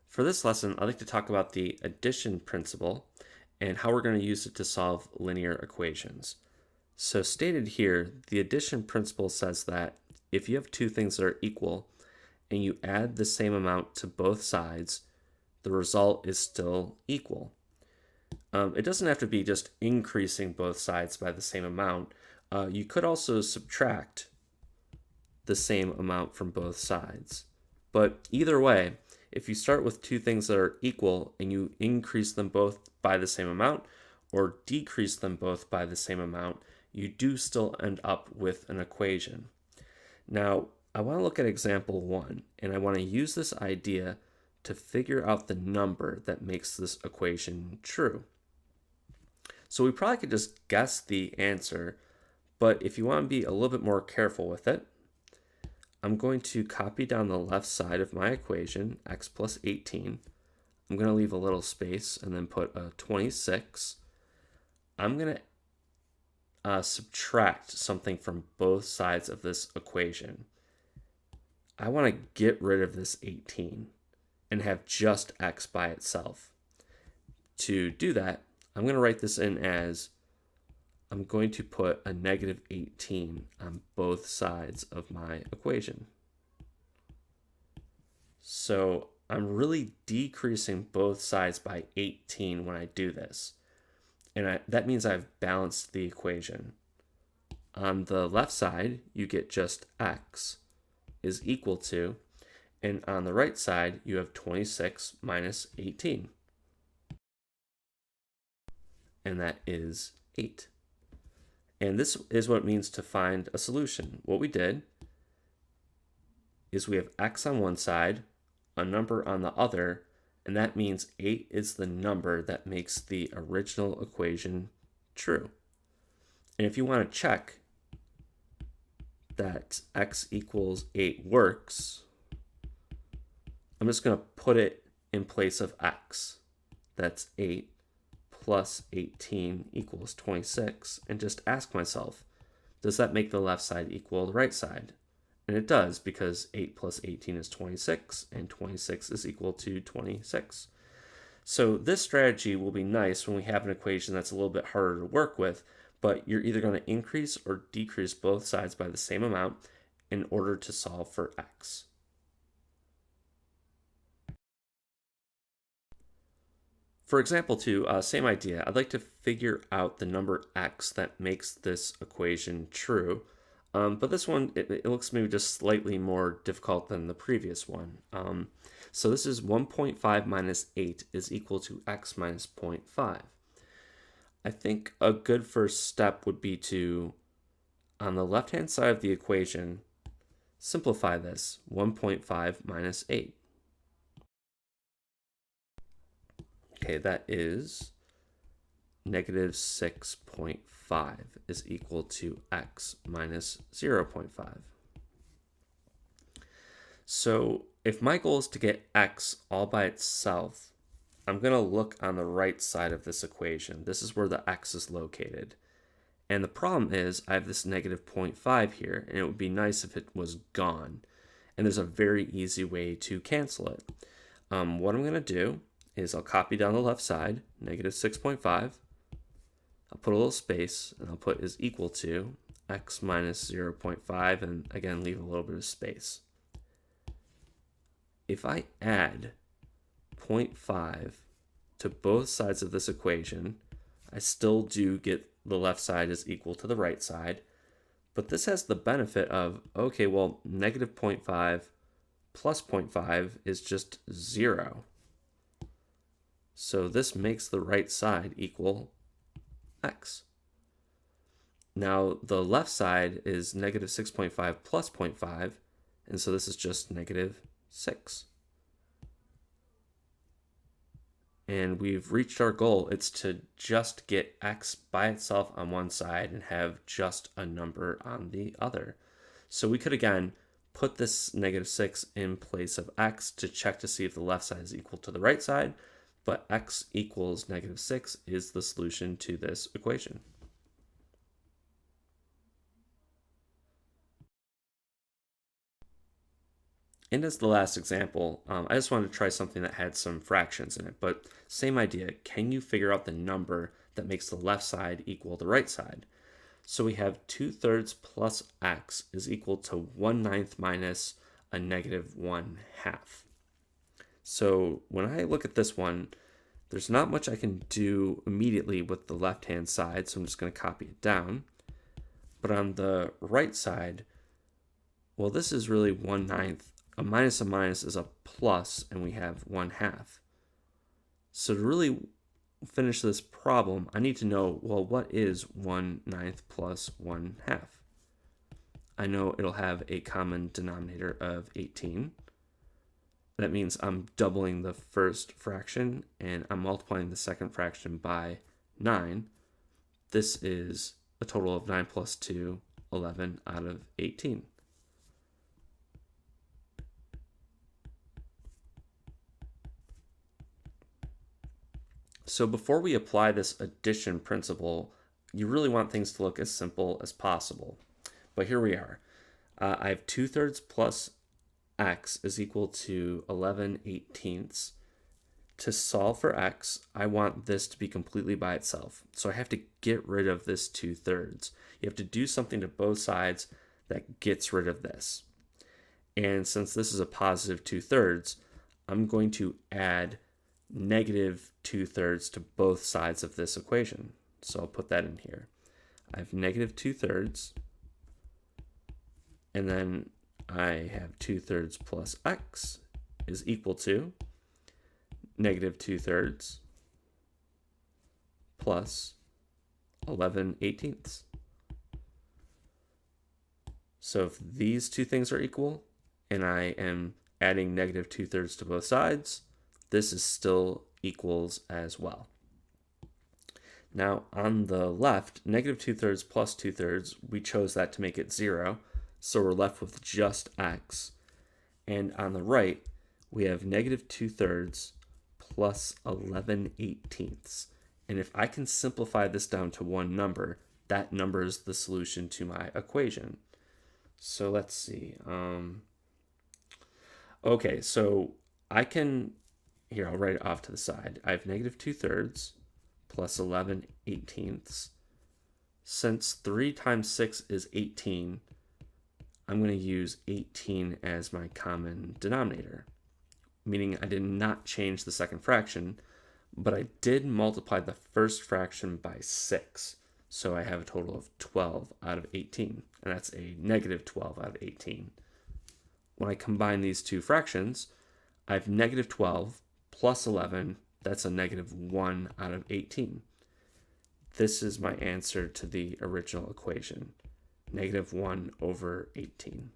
For this lesson, I'd like to talk about the addition principle and how we're going to use it to solve linear equations. So stated here, the addition principle says that if you have two things that are equal and you add the same amount to both sides, the result is still equal. It doesn't have to be just increasing both sides by the same amount. You could also subtract the same amount from both sides. But either way, if you start with two things that are equal and you increase them both by the same amount or decrease them both by the same amount, you do still end up with an equation. Now, I want to look at example 1, and I want to use this idea to figure out the number that makes this equation true. So we probably could just guess the answer, but if you want to be a little bit more careful with it, I'm going to copy down the left side of my equation, x plus 18. I'm going to leave a little space and then put a 26. I'm going to subtract something from both sides of this equation. I want to get rid of this 18 and have just x by itself. To do that, I'm going to write this in as I'm going to put a negative 18 on both sides of my equation. So I'm really decreasing both sides by 18 when I do this. And that means I've balanced the equation. On the left side, you get just x is equal to, and on the right side, you have 26 minus 18. And that is 8. And this is what it means to find a solution. What we did is we have x on one side, a number on the other, and that means 8 is the number that makes the original equation true. And if you want to check that x equals 8 works, I'm just going to put it in place of x. That's 8. Plus 18 equals 26, and just ask myself, does that make the left side equal the right side? And it does, because 8 plus 18 is 26, and 26 is equal to 26. So this strategy will be nice when we have an equation that's a little bit harder to work with, but you're either going to increase or decrease both sides by the same amount in order to solve for x. For example 2, same idea. I'd like to figure out the number x that makes this equation true. But this one, it looks maybe just slightly more difficult than the previous one. So this is 1.5 minus 8 is equal to x minus 0.5. I think a good first step would be to, on the left-hand side of the equation, simplify this, 1.5 minus 8. Okay, that is negative 6.5 is equal to x minus 0.5. So if my goal is to get x all by itself, I'm going to look on the right side of this equation. This is where the x is located. And the problem is I have this negative 0.5 here, and it would be nice if it was gone. And there's a very easy way to cancel it. What I'm going to do is I'll copy down the left side, negative 6.5. I'll put a little space, and I'll put is equal to x minus 0.5, and again, leave a little bit of space. If I add 0.5 to both sides of this equation, I still do get the left side is equal to the right side, but this has the benefit of, okay, well, negative 0.5 plus 0.5 is just 0. So this makes the right side equal x. Now the left side is negative 6.5 plus 0.5, and so this is just negative 6. And we've reached our goal. It's to just get x by itself on one side and have just a number on the other. So we could again put this negative 6 in place of x to check to see if the left side is equal to the right side, but x equals negative 6 is the solution to this equation. And as the last example, I just wanted to try something that had some fractions in it, but same idea. Can you figure out the number that makes the left side equal the right side? So we have 2/3 plus x is equal to 1/9 minus a negative 1/2. So when I look at this one, there's not much I can do immediately with the left-hand side, so I'm just going to copy it down. But on the right side, well, this is really 1/9. A minus is a plus, and we have 1/2. So to really finish this problem, I need to know, well, what is 1/9 plus 1/2? I know it'll have a common denominator of 18. That means I'm doubling the first fraction, and I'm multiplying the second fraction by 9. This is a total of 9 plus 2, 11 out of 18. So before we apply this addition principle, you really want things to look as simple as possible. But here we are. I have 2/3 plus x is equal to 11/18. To solve for x, I want this to be completely by itself. So I have to get rid of this 2/3. You have to do something to both sides that gets rid of this. And since this is a positive 2/3, I'm going to add negative 2/3 to both sides of this equation. So I'll put that in here. I have negative 2/3, and then I have 2/3 plus x is equal to negative 2/3 plus 11/18. So if these two things are equal, and I am adding negative 2/3 to both sides, this is still equals as well. Now on the left, negative 2/3 plus 2/3, we chose that to make it 0, so we're left with just x. And on the right, we have negative 2/3 plus 11/18. And if I can simplify this down to one number, that number is the solution to my equation. So let's see. Okay, so I can, here, I'll write it off to the side. I have negative 2/3 plus 11/18. Since 3 times 6 is 18, I'm going to use 18 as my common denominator, meaning I did not change the second fraction, but I did multiply the first fraction by 6. So I have a total of 12 out of 18, and that's a negative 12 out of 18. When I combine these two fractions, I have negative 12 plus 11, that's a negative 1 out of 18. This is my answer to the original equation, negative 1 over 18.